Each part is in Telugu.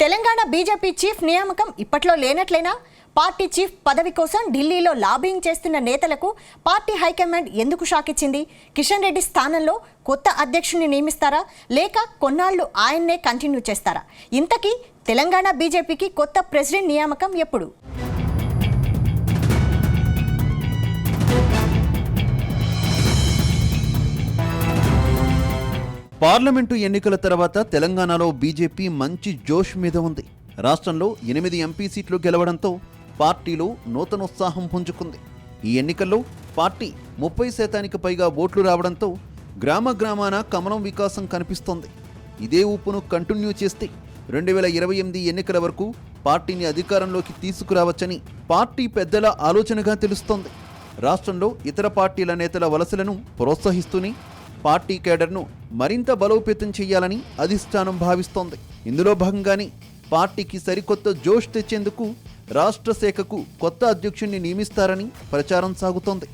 తెలంగాణ బీజేపీ చీఫ్ నియామకం ఇప్పట్లో లేనట్లేనా? పార్టీ చీఫ్ పదవి కోసం ఢిల్లీలో లాబింగ్ చేస్తున్న నేతలకు పార్టీ హైకమాండ్ ఎందుకు షాక్ ఇచ్చింది? కిషన్ రెడ్డి స్థానంలో కొత్త అధ్యక్షుడిని నియమిస్తారా, లేక కొన్నాళ్లు ఆయన్నే కంటిన్యూ చేస్తారా? ఇంతకీ తెలంగాణ బీజేపీకి కొత్త ప్రెసిడెంట్ నియామకం ఎప్పుడు? పార్లమెంటు ఎన్నికల తర్వాత తెలంగాణలో బీజేపీ మంచి జోష్ మీద ఉంది. రాష్ట్రంలో 8 ఎంపీ సీట్లు గెలవడంతో పార్టీలో నూతనోత్సాహం పుంజుకుంది. ఈ ఎన్నికల్లో పార్టీ 30% పైగా ఓట్లు రావడంతో గ్రామాన కమలం వికాసం కనిపిస్తోంది. ఇదే ఊపును కంటిన్యూ చేస్తే 2028 ఎన్నికల వరకు పార్టీని అధికారంలోకి తీసుకురావచ్చని పార్టీ పెద్దల ఆలోచనగా తెలుస్తోంది. రాష్ట్రంలో ఇతర పార్టీల నేతల వలసలను ప్రోత్సహిస్తూనే పార్టీ కేడర్ను మరింత బలోపేతం చేయాలని అధిష్టానం భావిస్తోంది. ఇందులో భాగంగానే పార్టీకి సరికొత్త జోష్ తెచ్చేందుకు రాష్ట్ర శాఖకు కొత్త అధ్యక్షుడిని నియమిస్తారని ప్రచారం సాగుతోంది.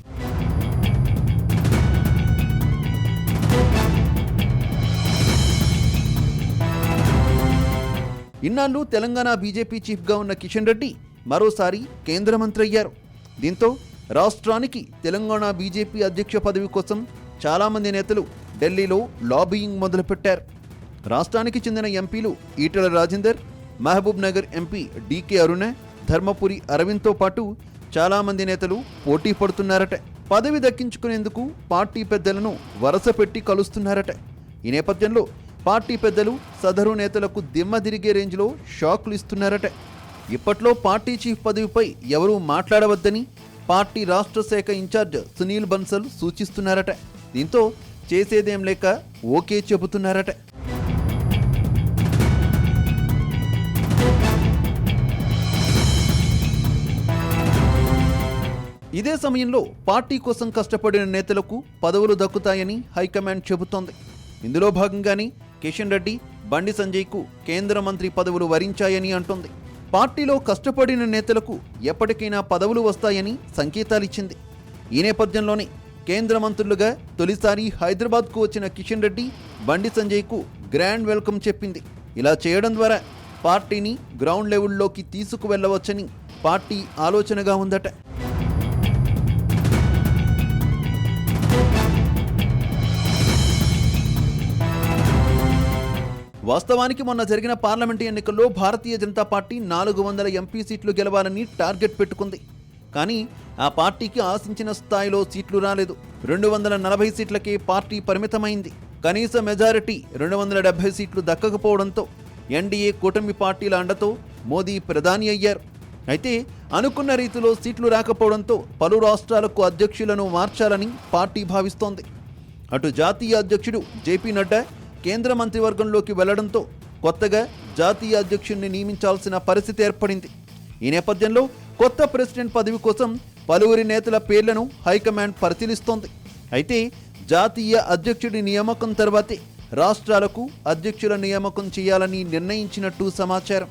ఇన్నాళ్ళు తెలంగాణ బీజేపీ చీఫ్గా ఉన్న కిషన్ రెడ్డి మరోసారి కేంద్ర మంత్రి అయ్యారు. దీంతో రాష్ట్రానికి తెలంగాణ బీజేపీ అధ్యక్ష పదవి కోసం చాలామంది నేతలు ఢిల్లీలో లాబియింగ్ మొదలుపెట్టారు. రాష్ట్రానికి చెందిన ఎంపీలు ఈటెల రాజేందర్, మహబూబ్ నగర్ ఎంపీ డీకే అరుణ, ధర్మపురి అరవింద్తో పాటు చాలామంది నేతలు పోటీ పడుతున్నారట. పదవి దక్కించుకునేందుకు పార్టీ పెద్దలను వరుస పెట్టి కలుస్తున్నారట. ఈ నేపథ్యంలో పార్టీ పెద్దలు సదరు నేతలకు దిమ్మ తిరిగే రేంజ్లో షాక్లు ఇస్తున్నారట. ఇప్పట్లో పార్టీ చీఫ్ పదవిపై ఎవరూ మాట్లాడవద్దని పార్టీ రాష్ట్ర శాఖ ఇన్ఛార్జ్ సునీల్ బన్సల్ సూచిస్తున్నారట. దీంతో చేసేదేం లేక ఓకే చెబుతున్నారట. ఇదే సమయంలో పార్టీ కోసం కష్టపడిన నేతలకు పదవులు దక్కుతాయని హైకమాండ్ చెబుతోంది. ఇందులో భాగంగానే కిషన్ రెడ్డి, బండి సంజయ్కు కేంద్ర మంత్రి పదవులు వరించాయని అంటోంది. పార్టీలో కష్టపడిన నేతలకు ఎప్పటికైనా పదవులు వస్తాయని సంకేతాలిచ్చింది. ఈ నేపథ్యంలోనే కేంద్ర మంత్రులుగా తొలిసారి హైదరాబాద్కు వచ్చిన కిషన్ రెడ్డి, బండి సంజయ్కు గ్రాండ్ వెల్కమ్ చెప్పింది. ఇలా చేయడం ద్వారా పార్టీని గ్రౌండ్ లెవెల్లోకి తీసుకువెళ్లవచ్చని పార్టీ ఆలోచనగా ఉందట. వాస్తవానికి మొన్న జరిగిన పార్లమెంటు ఎన్నికల్లో భారతీయ జనతా పార్టీ 400 ఎంపీ సీట్లు గెలవాలని టార్గెట్ పెట్టుకుంది. కానీ ఆ పార్టీకి ఆశించిన స్థాయిలో సీట్లు రాలేదు. 240 సీట్లకే పార్టీ పరిమితమైంది. కనీస మెజారిటీ 270 సీట్లు దక్కకపోవడంతో ఎన్డీఏ కూటమి పార్టీల అండతో మోదీ ప్రధాని అయ్యారు. అయితే అనుకున్న రీతిలో సీట్లు రాకపోవడంతో పలు రాష్ట్రాలకు అధ్యక్షులను మార్చాలని పార్టీ భావిస్తోంది. అటు జాతీయ అధ్యక్షుడు జేపీ నడ్డా కేంద్ర మంత్రివర్గంలోకి వెళ్లడంతో కొత్తగా జాతీయ అధ్యక్షుడిని నియమించాల్సిన పరిస్థితి ఏర్పడింది. ఈ నేపథ్యంలో కొత్త ప్రెసిడెంట్ పదవి కోసం పలువురి నేతల పేర్లను హైకమాండ్ పరిశీలిస్తోంది. అయితే జాతీయ అధ్యక్షుడి నియామకం తర్వాతే రాష్ట్రాలకు అధ్యక్షుల నియామకం చేయాలని నిర్ణయించినట్టు సమాచారం.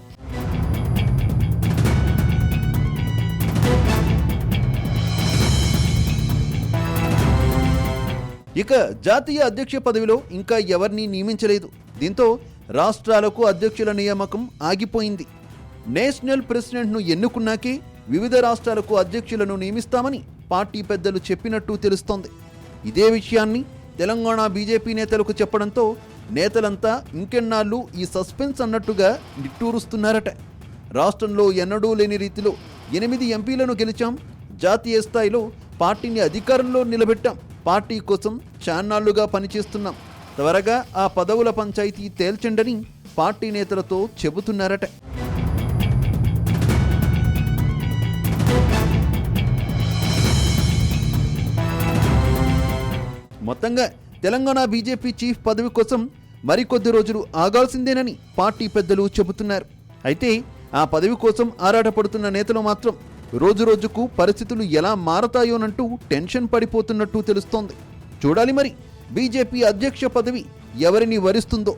ఇక జాతీయ అధ్యక్ష పదవిలో ఇంకా ఎవరిని నియమించలేదు. దీంతో రాష్ట్రాలకు అధ్యక్షుల నియామకం ఆగిపోయింది. నేషనల్ ప్రెసిడెంట్ను ఎన్నుకున్నాకే వివిధ రాష్ట్రాలకు అధ్యక్షులను నియమిస్తామని పార్టీ పెద్దలు చెప్పినట్టు తెలుస్తోంది. ఇదే విషయాన్ని తెలంగాణ బీజేపీ నేతలకు చెప్పడంతో నేతలంతా ఇంకెన్నాళ్ళు ఈ సస్పెన్స్ అన్నట్టుగా నిట్టూరుస్తున్నారట. రాష్ట్రంలో ఎన్నడూ లేని రీతిలో 8 ఎంపీలను గెలిచాం, జాతీయ స్థాయిలో పార్టీని అధికారంలో నిలబెట్టాం, పార్టీ కోసం చాన్నాళ్లుగా పనిచేస్తున్నాం, త్వరగా ఆ పదవుల పంచాయతీ తేల్చండని పార్టీ నేతలతో చెబుతున్నారట. మొత్తంగా తెలంగాణ బీజేపీ చీఫ్ పదవి కోసం మరికొద్ది రోజులు ఆగాల్సిందేనని పార్టీ పెద్దలు చెబుతున్నారు. అయితే ఆ పదవి కోసం ఆరాటపడుతున్న నేతలు మాత్రం రోజురోజుకు పరిస్థితులు ఎలా మారతాయోనంటూ టెన్షన్ పడిపోతున్నట్టు తెలుస్తోంది. చూడాలి మరి బీజేపీ అధ్యక్ష పదవి ఎవరిని వరిస్తుందో.